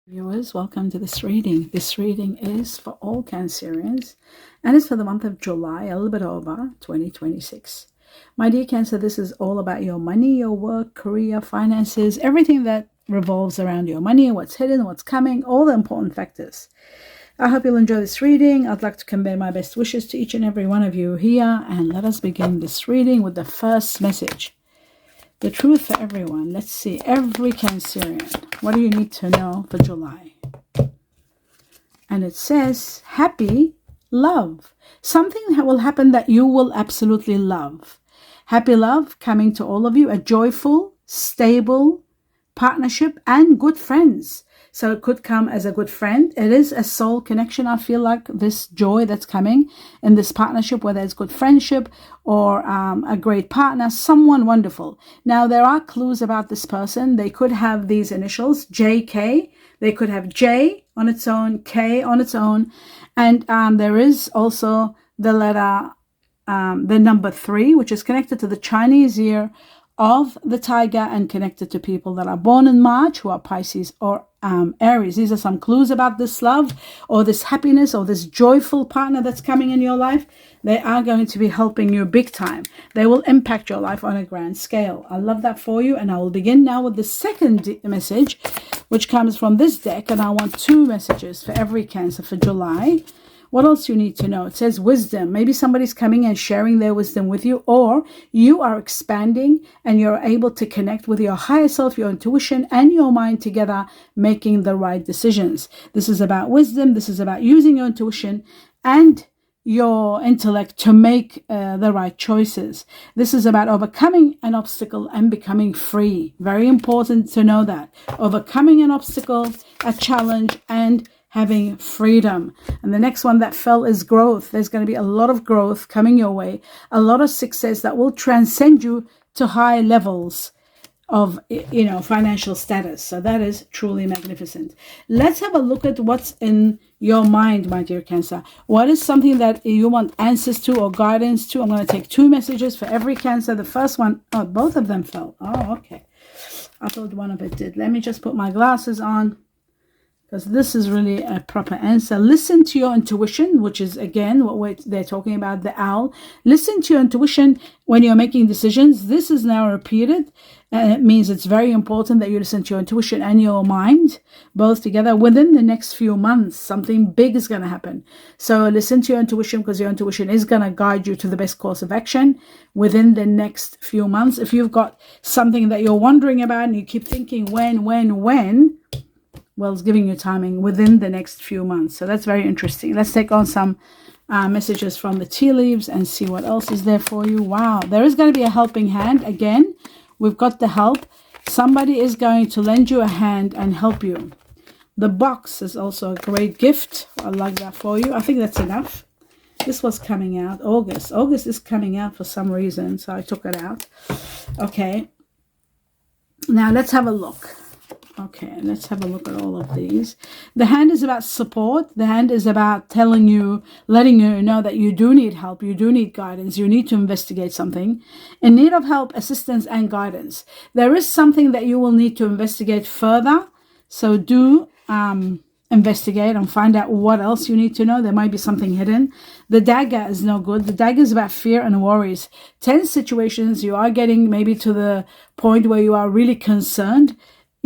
Viewers, welcome to this reading. This reading is for all Cancerians and it's for the month of July, a little bit over 2026. My dear Cancer, this is all about your money, your work, career, finances, everything that revolves around your money, what's hidden, what's coming, all the important factors. I hope you'll enjoy this reading. I'd like to convey my best wishes to each and every one of you here, and let us begin this reading with the first message. The truth for everyone. Let's see. Every Cancerian. What do you need to know for July? And it says, happy love. Something that will happen that you will absolutely love. Happy love coming to all of you. A joyful, stable partnership and good friends. So it could come as a good friend. It is a soul connection. I feel like this joy that's coming in this partnership, whether it's good friendship or a great partner, someone wonderful. Now, there are clues about this person. They could have these initials, JK. They could have J on its own, K on its own. And there is also the letter, the number 3, which is connected to the Chinese year of the tiger and connected to people that are born in March, who are Pisces or Aries. These are some clues about this love or this happiness or this joyful partner that's coming in your life. They are going to be helping you big time. They will impact your life on a grand scale. I love that for you. And I will begin now with the second message, which comes from this deck. And I want 2 messages for every Cancer for July. What else you need to know? It says wisdom. Maybe somebody's coming and sharing their wisdom with you, or you are expanding and you're able to connect with your higher self, your intuition, and your mind together, making the right decisions. This is about wisdom. This is about using your intuition and your intellect to make the right choices. This is about overcoming an obstacle and becoming free. Very important to know that. Overcoming an obstacle, a challenge, and having freedom. And the next one that fell is growth. There's going to be a lot of growth coming your way, a lot of success that will transcend you to high levels of, financial status. So that is truly magnificent. Let's have a look at what's in your mind, my dear Cancer. What is something that you want answers to or guidance to? I'm going to take 2 messages for every Cancer. The first one, both of them fell. Oh, okay. I thought one of it did. Let me just put my glasses on, because this is really a proper answer. Listen to your intuition, which is, again, what they're talking about, the owl. Listen to your intuition when you're making decisions. This is now repeated, and it means it's very important that you listen to your intuition and your mind, both together. Within the next few months, something big is going to happen. So listen to your intuition, because your intuition is going to guide you to the best course of action within the next few months. If you've got something that you're wondering about and you keep thinking when, well, it's giving you timing within the next few months. So that's very interesting. Let's take on some messages from the tea leaves and see what else is there for you. Wow, there is going to be a helping hand. Again, we've got the help. Somebody is going to lend you a hand and help you. The box is also a great gift. I like that for you. I think that's enough. This was coming out August. August is coming out for some reason, so I took it out. Okay. Now let's have a look. Okay, let's have a look at all of these. The hand is about support. The hand is about telling you, letting you know that you do need help, you do need guidance, you need to investigate something. In need of help, assistance, and guidance. There is something that you will need to investigate further. So do investigate and find out what else you need to know. There might be something hidden. The dagger is no good. The dagger is about fear and worries. Tense situations, you are getting maybe to the point where you are really concerned.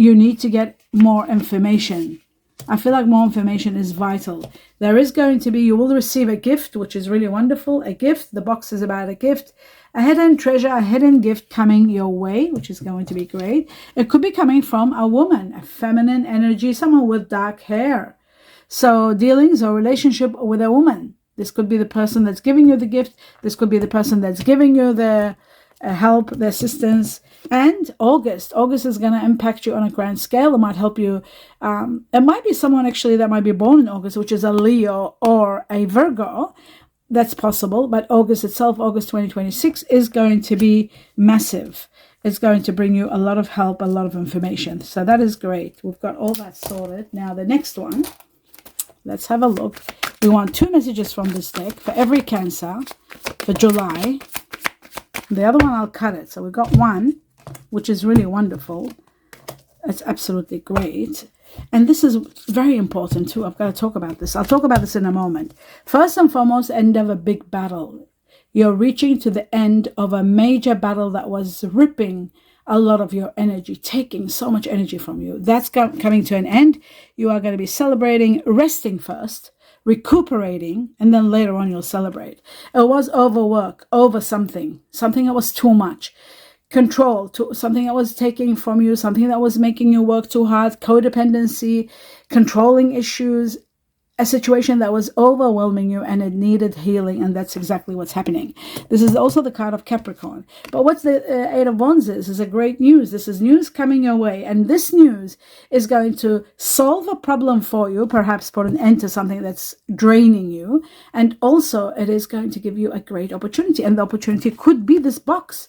You need to get more information. I feel like more information is vital. There is going to be, you will receive a gift, which is really wonderful. A gift. The box is about a gift. A hidden treasure, a hidden gift coming your way, which is going to be great. It could be coming from a woman, a feminine energy, someone with dark hair. So dealings or relationship with a woman. This could be the person that's giving you the gift. This could be the person that's giving you the help, the assistance. And August is going to impact you on a grand scale. It might help you. It might be someone actually that might be born in August, which is a Leo or a Virgo. That's possible. But August itself, August 2026, is going to be massive. It's going to bring you a lot of help, a lot of information. So that is great. We've got all that sorted. Now the next one, let's have a look. We want 2 messages from this deck for every Cancer for July. The other one, I'll cut it. So we've got one, which is really wonderful. It's absolutely great. And this is very important too. I've got to talk about this. I'll talk about this in a moment. First and foremost, end of a big battle. You're reaching to the end of a major battle that was ripping a lot of your energy, taking so much energy from you. That's coming to an end. You are going to be celebrating, resting first, recuperating, and then later on you'll celebrate. It was overwork, over something that was too much. Control, to something that was taking from you, something that was making you work too hard, codependency, controlling issues, a situation that was overwhelming you and it needed healing, and that's exactly what's happening. This is also the card of Capricorn. But what's the Eight of Wands is a great news. This is news coming your way, and this news is going to solve a problem for you, perhaps put an end to something that's draining you, and also it is going to give you a great opportunity, and the opportunity could be this box,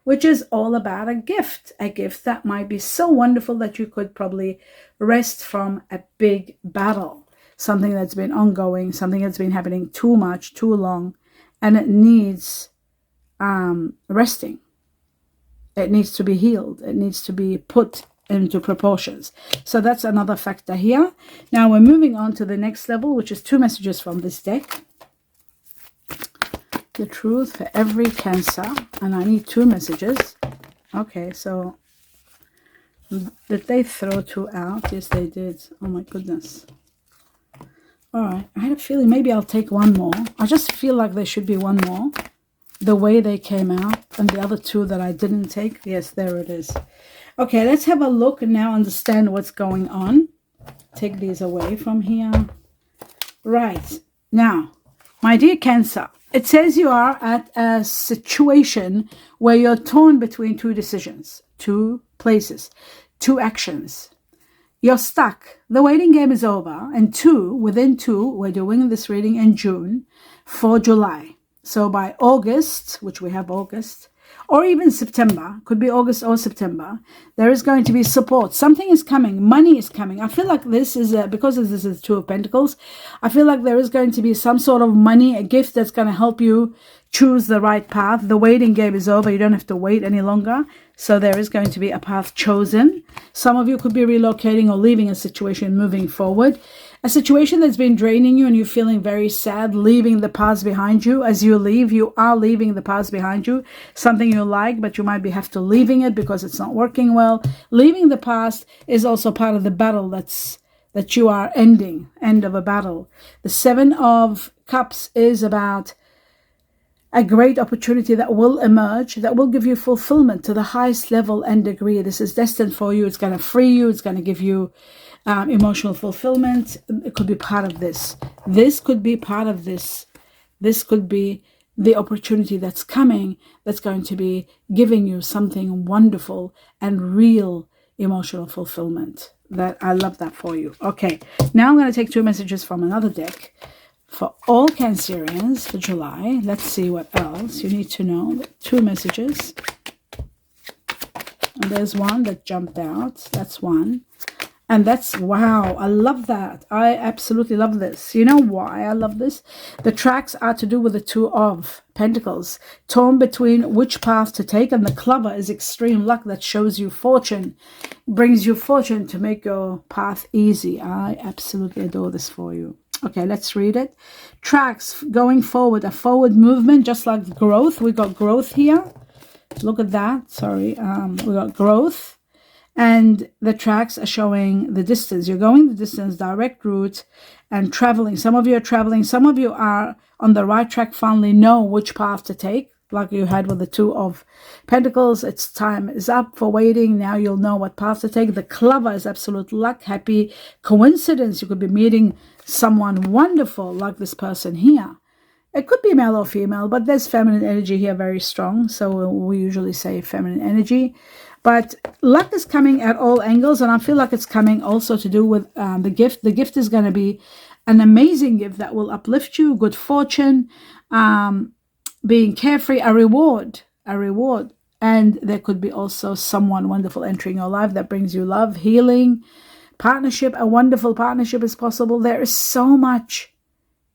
which is all about a gift that might be so wonderful that you could probably rest from a big battle. Something that's been ongoing, something that's been happening too much, too long, and it needs resting. It needs to be healed. It needs to be put into proportions. So that's another factor here. Now we're moving on to the next level, which is 2 messages from this deck. The truth for every Cancer, and I need 2 messages. Okay, so did they throw 2 out? Yes, they did. Oh my goodness. All right, I had a feeling maybe I'll take 1 more. I just feel like there should be 1 more. The way they came out, and the other 2 that I didn't take. Yes, there it is. Okay, let's have a look and now understand what's going on. Take these away from here. Right, now, my dear Cancer, it says you are at a situation where you're torn between 2 decisions, 2 places, 2 actions. You're stuck. The waiting game is over. And within 2, we're doing this reading in June for July. So by August, which we have August, or even September, could be August or September, there is going to be support. Something is coming. Money is coming. I feel like this is, because this is 2 of Pentacles, I feel like there is going to be some sort of money, a gift that's going to help you choose the right path. The waiting game is over. You don't have to wait any longer. So there is going to be a path chosen. Some of you could be relocating or leaving a situation, moving forward. A situation that's been draining you and you're feeling very sad, leaving the past behind you. As you leave, you are leaving the past behind you. Something you like, but you might have to leaving it because it's not working well. Leaving the past is also part of the battle that you are ending, end of a battle. The 7 of Cups is about a great opportunity that will emerge, that will give you fulfillment to the highest level and degree. This is destined for you. It's going to free you. It's going to give you emotional fulfillment. It could be part of this. This could be part of this. This could be the opportunity that's coming, that's going to be giving you something wonderful and real emotional fulfillment. That I love that for you. Okay, now I'm going to take 2 messages from another deck. For all Cancerians for July, let's see what else you need to know. 2 messages. And there's one that jumped out. That's one. And that's, wow, I love that. I absolutely love this. You know why I love this? The tracks are to do with the 2 of Pentacles. Torn between which path to take. And the clover is extreme luck that shows you fortune. Brings you fortune to make your path easy. I absolutely adore this for you. Okay, let's read it. Tracks going forward, a forward movement, just like growth. We got growth here. Look at that. Sorry. We got growth. And the tracks are showing the distance. You're going the distance, direct route, and traveling. Some of you are traveling. Some of you are on the right track, finally know which path to take. Like you had with the 2 of Pentacles. It's time is up for waiting. Now you'll know what path to take. The clover is absolute luck, happy coincidence. You could be meeting someone wonderful like this person here. It could be male or female, but there's feminine energy here very strong. So we usually say feminine energy. But luck is coming at all angles, and I feel like it's coming also to do with the gift. The gift is going to be an amazing gift that will uplift you, good fortune, being carefree, a reward. And there could be also someone wonderful entering your life that brings you love, healing, partnership. A wonderful partnership is possible. There is so much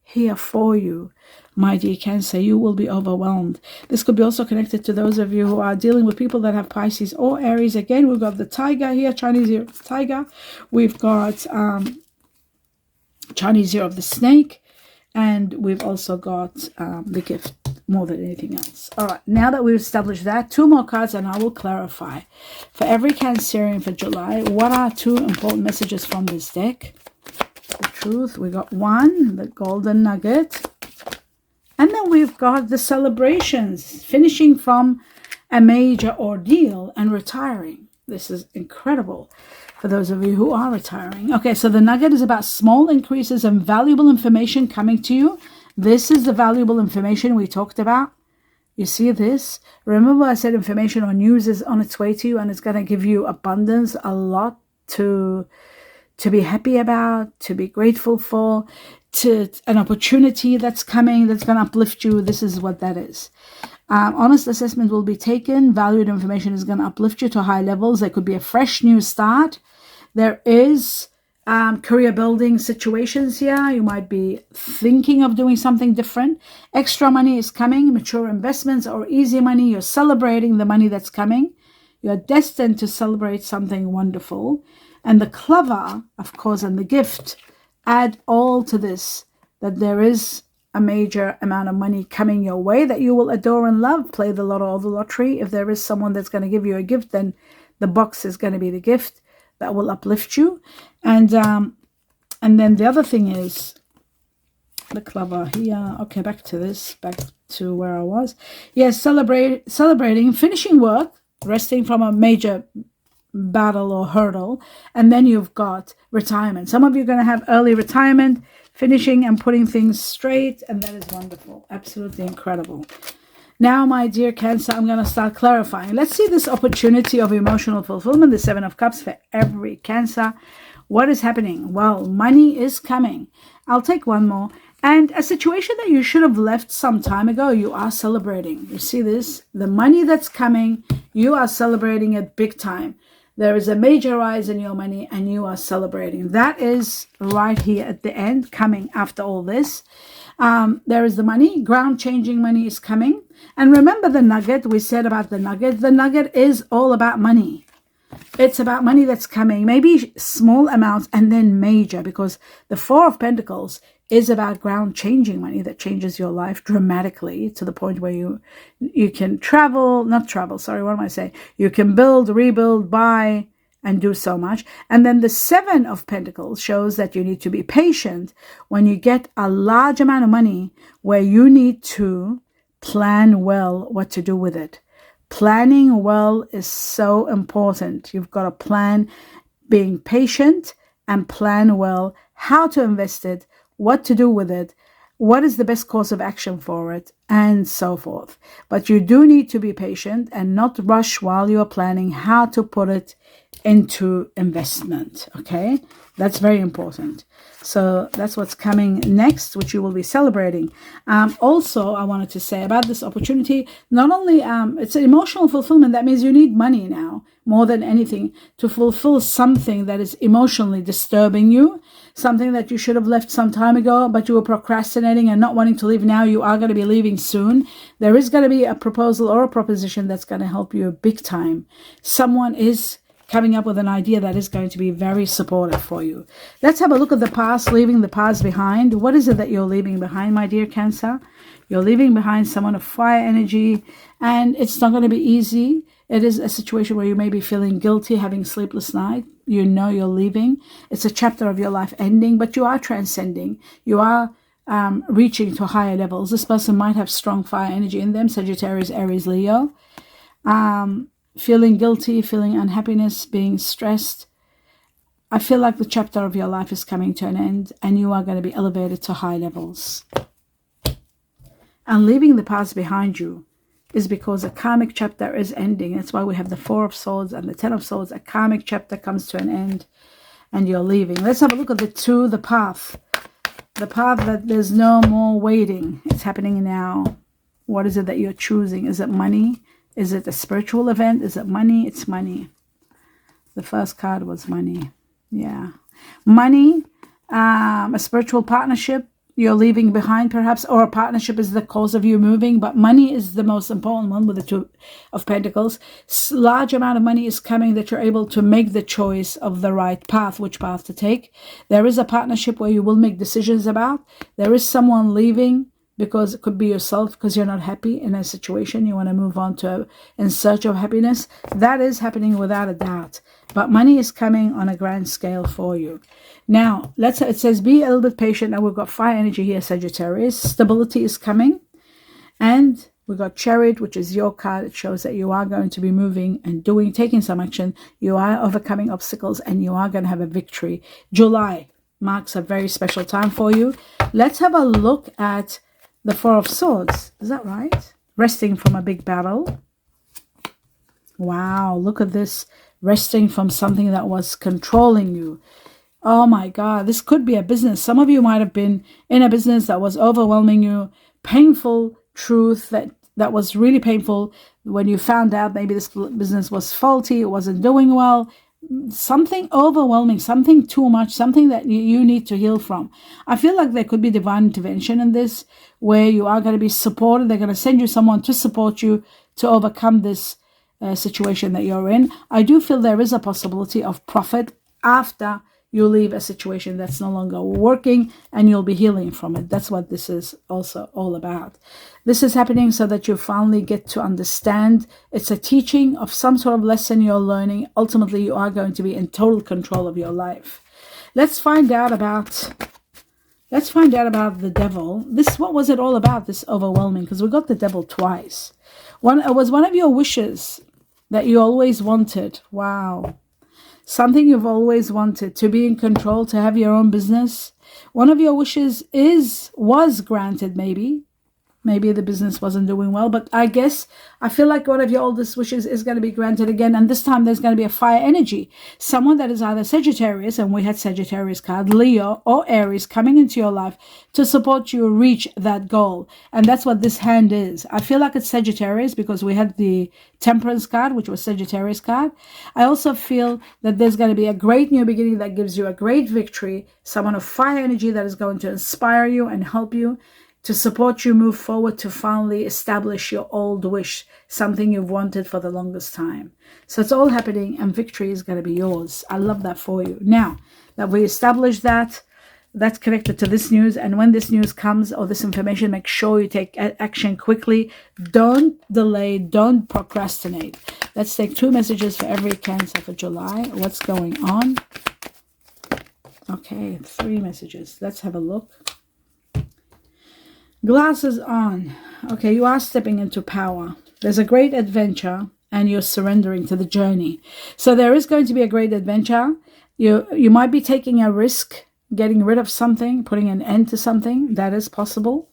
here for you. my dear Cancer, you will be overwhelmed. This could be also connected to those of you who are dealing with people that have Pisces or Aries. Again, we've got the tiger here, Chinese year of the tiger. We've got Chinese year of the snake. And we've also got the gift more than anything else. All right, now that we've established that, 2 more cards and I will clarify. For every Cancerian for July, what are 2 important messages from this deck? The truth, we got 1, the golden nugget. And then we've got the celebrations, finishing from a major ordeal and retiring. This is incredible for those of you who are retiring. Okay, so the nugget is about small increases in valuable information coming to you. This is the valuable information we talked about. You see this? Remember I said information or news is on its way to you and it's going to give you abundance, a lot to be happy about, to be grateful for, to an opportunity that's coming, that's going to uplift you. This is what that is. Honest assessment will be taken. Valued information is going to uplift you to high levels. There could be a fresh new start. There is career building situations here. You might be thinking of doing something different. Extra money is coming. Mature investments or easy money. You're celebrating the money that's coming. You're destined to celebrate something wonderful. And the clover, of course, and the gift add all to this, that there is a major amount of money coming your way that you will adore and love. Play the lotto or the lottery. If there is someone that's going to give you a gift, then the box is going to be the gift that will uplift you. And then the other thing is the clover here. Okay, back to where I was. Yes, celebrating, finishing work, resting from a major battle or hurdle, and then you've got retirement. Some of you are going to have early retirement, finishing and putting things straight, and that is wonderful. Absolutely incredible. Now, my dear Cancer, I'm going to start clarifying. Let's see this opportunity of emotional fulfillment, the 7 of Cups for every Cancer. What is happening? Well, money is coming. I'll take one more. And a situation that you should have left some time ago, you are celebrating. You see this? The money that's coming, you are celebrating it big time. There is a major rise in your money and you are celebrating. That is right here at the end, coming after all this. There is the money. Ground-changing money is coming. And remember the nugget, we said about the nugget. The nugget is all about money. It's about money that's coming, maybe small amounts and then major, because the 4 of Pentacles is about ground-changing money that changes your life dramatically to the point where you can you can build, rebuild, buy, and do so much. And then the 7 of Pentacles shows that you need to be patient when you get a large amount of money, where you need to plan well what to do with it. Planning well is so important. You've got to plan, being patient, and plan well how to invest it, what to do with it, what is the best course of action for it, and so forth. But you do need to be patient and not rush while you're planning how to put it into investment. Okay, that's very important. So that's what's coming next, which you will be celebrating. Also, I wanted to say about this opportunity, not only it's an emotional fulfillment. That means you need money now more than anything to fulfill something that is emotionally disturbing you, something that you should have left some time ago, but you were procrastinating and not wanting to leave. Now you are going to be leaving soon. There is going to be a proposal or a proposition that's going to help you big time. Someone is coming up with an idea that is going to be very supportive for you. Let's have a look at the past, leaving the past behind. What is it that you're leaving behind, my dear Cancer? You're leaving behind someone of fire energy, and it's not going to be easy. It is a situation where you may be feeling guilty, having sleepless night. You know you're leaving. It's a chapter of your life ending, but you are transcending. You are reaching to higher levels. This person might have strong fire energy in them, Sagittarius, Aries, Leo. Feeling guilty, feeling unhappiness, being stressed. I feel like the chapter of your life is coming to an end and you are going to be elevated to high levels. And leaving the past behind you is because a karmic chapter is ending. That's why we have the 4 of Swords and the 10 of Swords. A karmic chapter comes to an end and you're leaving. Let's have a look at the 2, the path. The path that there's no more waiting. It's happening now. What is it that you're choosing? Is it money? Is it a spiritual event? Is it money? It's money. The first card was money. Yeah. Money, a spiritual partnership, you're leaving behind perhaps, or a partnership is the cause of you moving, but money is the most important one with the Two of Pentacles. Large amount of money is coming that you're able to make the choice of the right path, which path to take. There is a partnership where you will make decisions about. There is someone leaving because it could be yourself, because you're not happy in a situation. You want to move on to in search of happiness. That is happening without a doubt. But money is coming on a grand scale for you. Now, it says be a little bit patient. Now we've got fire energy here, Sagittarius. Stability is coming. And we've got Chariot, which is your card. It shows that you are going to be moving and taking some action. You are overcoming obstacles and you are going to have a victory. July marks a very special time for you. Let's have a look at the Four of Swords. Is that right? Resting from a big battle. Wow, look at this. Resting from something that was controlling you. Oh my God, this could be a business. Some of you might have been in a business that was overwhelming you. Painful truth that was really painful when you found out maybe this business was faulty, it wasn't doing well. Something overwhelming, something too much, something that you need to heal from. I feel like there could be divine intervention in this, where you are going to be supported. They're going to send you someone to support you to overcome this situation that you're in. I do feel there is a possibility of profit after you leave a situation that's no longer working, and you'll be healing from it. That's what this is also all about. This is happening so that you finally get to understand. It's a teaching of some sort of lesson you're learning. Ultimately, you are going to be in total control of your life. Let's find out about the devil. What was it all about, this overwhelming? Because we got the devil twice. It was one of your wishes that you always wanted. Wow. Something you've always wanted, to be in control, to have your own business. One of your wishes was granted, maybe. Maybe the business wasn't doing well, but I feel like one of your oldest wishes is going to be granted again, and this time there's going to be a fire energy. Someone that is either Sagittarius, and we had Sagittarius card, Leo, or Aries coming into your life to support you reach that goal. And that's what this hand is. I feel like it's Sagittarius because we had the Temperance card, which was Sagittarius card. I also feel that there's going to be a great new beginning that gives you a great victory, someone of fire energy that is going to inspire you and help you, to support you move forward, to finally establish your old wish, something you've wanted for the longest time. So it's all happening, and victory is going to be yours. I love that for you. Now that we established that, that's connected to this news. And when this news comes, or this information, make sure you take action quickly. Don't delay. Don't procrastinate. Let's take 2 messages for every Cancer for July. What's going on? Okay, 3 messages. Let's have a look. Glasses on. Okay, you are stepping into power. There's a great adventure, and you're surrendering to the journey. So there is going to be a great adventure. You might be taking a risk, getting rid of something, putting an end to something. That is possible,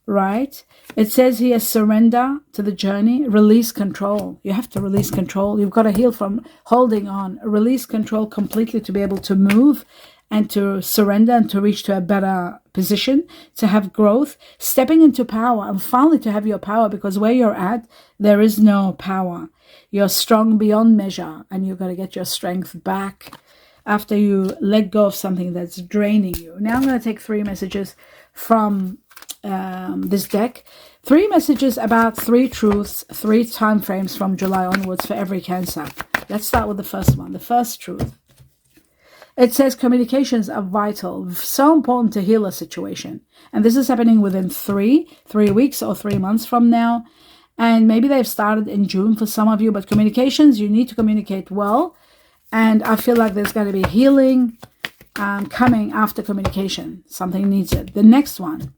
right? It says here, surrender to the journey, release control. You have to release control. You've got to heal from holding on. Release control completely to be able to move and to surrender and to reach to a better position, to have growth, stepping into power, and finally to have your power, because where you're at, there is no power. You're strong beyond measure, and you've got to get your strength back after you let go of something that's draining you. Now I'm going to take 3 messages from this deck. 3 messages about 3 truths, 3 time frames from July onwards for every Cancer. Let's start with the first one. The first truth. It says communications are vital, so important to heal a situation. And this is happening within 3 weeks or 3 months from now. And maybe they've started in June for some of you, but communications, you need to communicate well. And I feel like there's going to be healing coming after communication. Something needs it. The next one.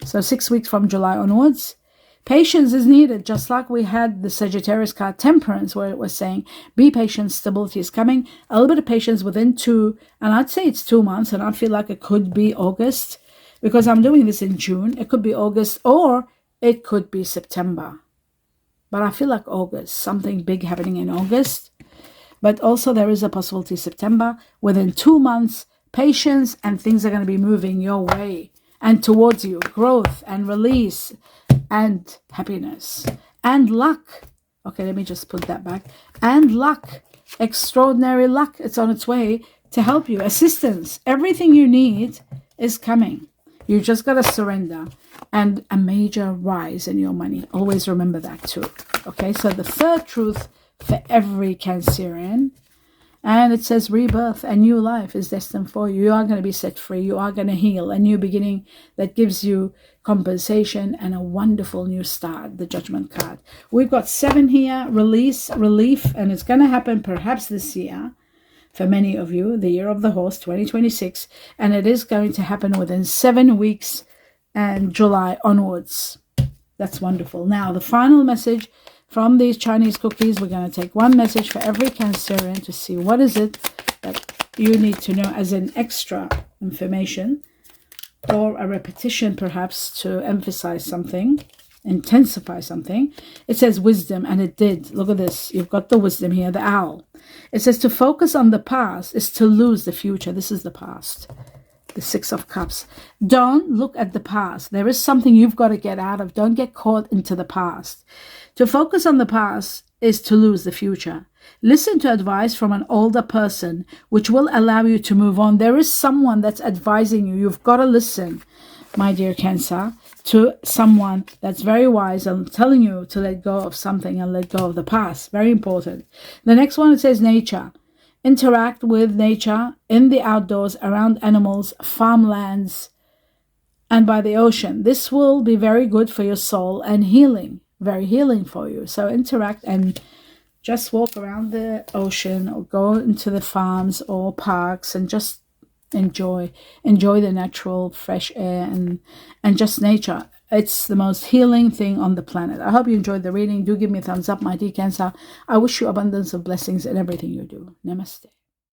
So 6 weeks from July onwards. Patience is needed, just like we had the Sagittarius card Temperance, where it was saying, be patient, stability is coming. A little bit of patience within 2, and I'd say it's 2 months, and I feel like it could be August, because I'm doing this in June. It could be August, or it could be September. But I feel like August, something big happening in August. But also there is a possibility September. Within 2 months, patience, and things are going to be moving your way and towards you. Growth and release and happiness and luck. Okay, let me just put that back. And luck, extraordinary luck. It's on its way to help you. Assistance, everything you need is coming. You just got to surrender, and a major rise in your money. Always remember that too. Okay, so the third truth for every Cancerian, and it says rebirth, a new life is destined for you. You are going to be set free. You are going to heal, a new beginning that gives you compensation and a wonderful new start, the Judgment card. We've got 7 here, release, relief, and it's going to happen perhaps this year. For many of you, the year of the horse, 2026, and it is going to happen within 7 weeks and July onwards. That's wonderful. Now, the final message from these Chinese cookies, we're going to take one message for every Cancerian to see what is it that you need to know as an extra information or a repetition perhaps to emphasize something, intensify something. It says wisdom, and it did. Look at this. You've got the wisdom here, the owl. It says to focus on the past is to lose the future. This is the past. The 6 of Cups. Don't look at the past. There is something you've got to get out of. Don't get caught into the past. To focus on the past is to lose the future. Listen to advice from an older person, which will allow you to move on. There is someone that's advising you. You've got to listen, my dear Cancer, to someone that's very wise and telling you to let go of something and let go of the past. Very important. The next one, it says nature. Interact with nature in the outdoors, around animals, farmlands, and by the ocean. This will be very good for your soul and healing. Very healing for you. So interact and just walk around the ocean or go into the farms or parks and just enjoy the natural fresh air and just nature. It's the most healing thing on the planet. I hope you enjoyed the reading. Do give me a thumbs up, my dear Cancer. I wish you abundance of blessings in everything you do. Namaste.